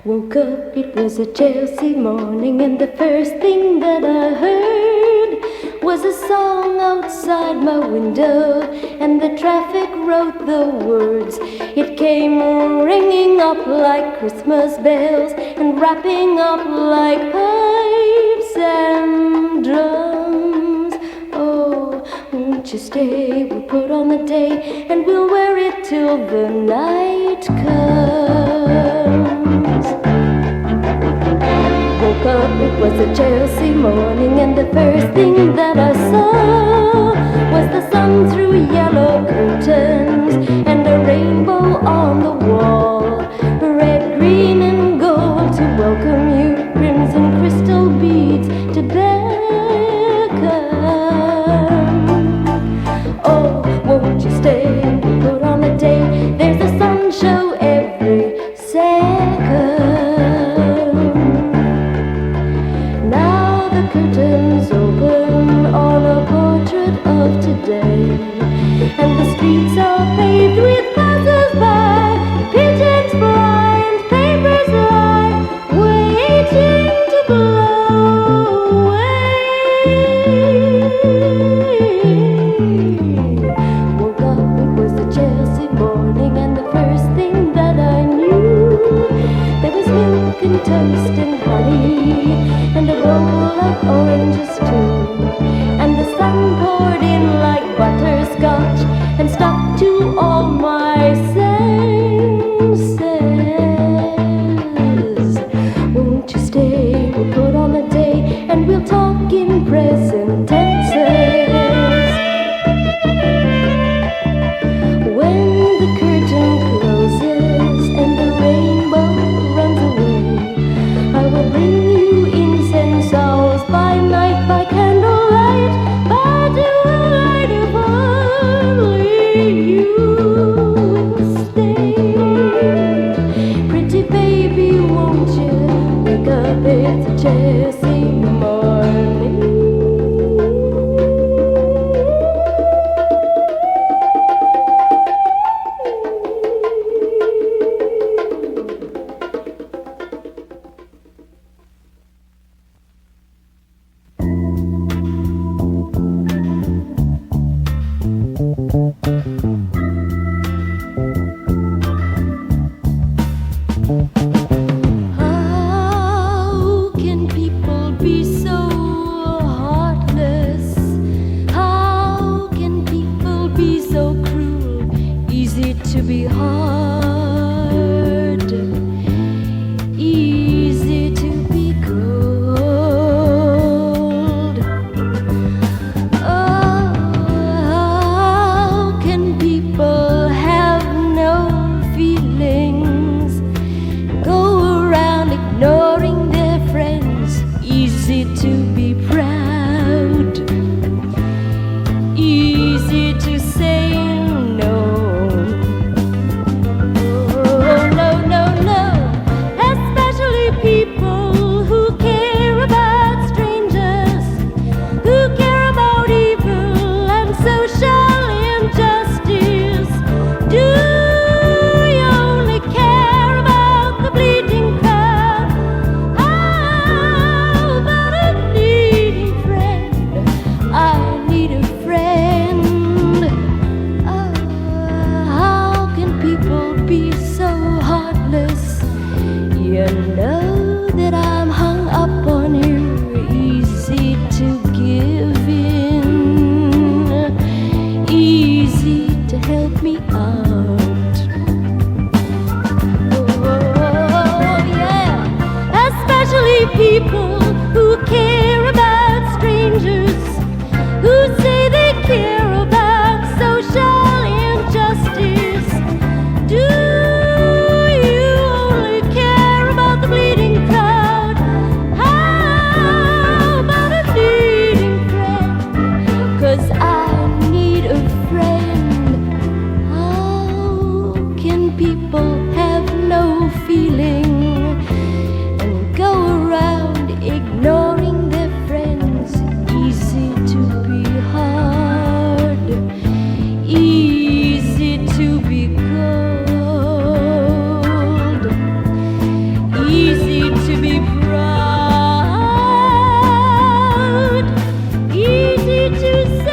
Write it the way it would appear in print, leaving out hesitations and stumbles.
Woke up, it was a Chelsea morning, and the first thing that I heard was a song outside my window, and the traffic wrote the words. It came ringing up like Christmas bells and wrapping up like pipes and drums. Oh, won't you stay? We'll put on the day and we'll wear it till the night comes. Woke up, it was a Chelsea morning, and the first thing that I saw was the sun through yellow curtains and a rainbow on the wall, red, green and gold to welcome you, crimson crystal beads to beckon. Oh, won't you stay and put on the day? There's a sun show every second. Now the curtains open on a portrait of today, and the streets are paved with passers-by, pigeons fly and papers lie, waiting to blow away. Woke up, it was a Chelsea morning, and the first thing that I knew, there was milk and toast and honey, and a bowl of oranges too, and the sun poured in like butterscotch and stuck to all my senses. Won't you stay? We'll put on the day and we'll talk in present tenses. When the curtain closes and the rainbow runs away, I will bring you incense hours by night, by candlelight, but tonight if only you will stay. Pretty baby, won't you wake up? It's a Chelsea morning. How can people be so heartless? How can people be so cruel? Easy to be hard, easy to be cold. Oh, how can people have no feelings, go around ignoring their friends? Easy to be proud, easy to say no. Oh, no, no, no. Especially people who care about strangers, who care about evil and social injustice. Do you only care about the bleeding crowd? How about a needing friend? I need a friend. How can people be so heartless? You know that I'm hung up on you, easy to give in, easy to help me out. Oh, yeah, especially people who care about strangers, who say they care about social injustice. Do you only care about the bleeding crowd? How about a needing friend? 'Cause I need a friend. How be proud. Easy to say.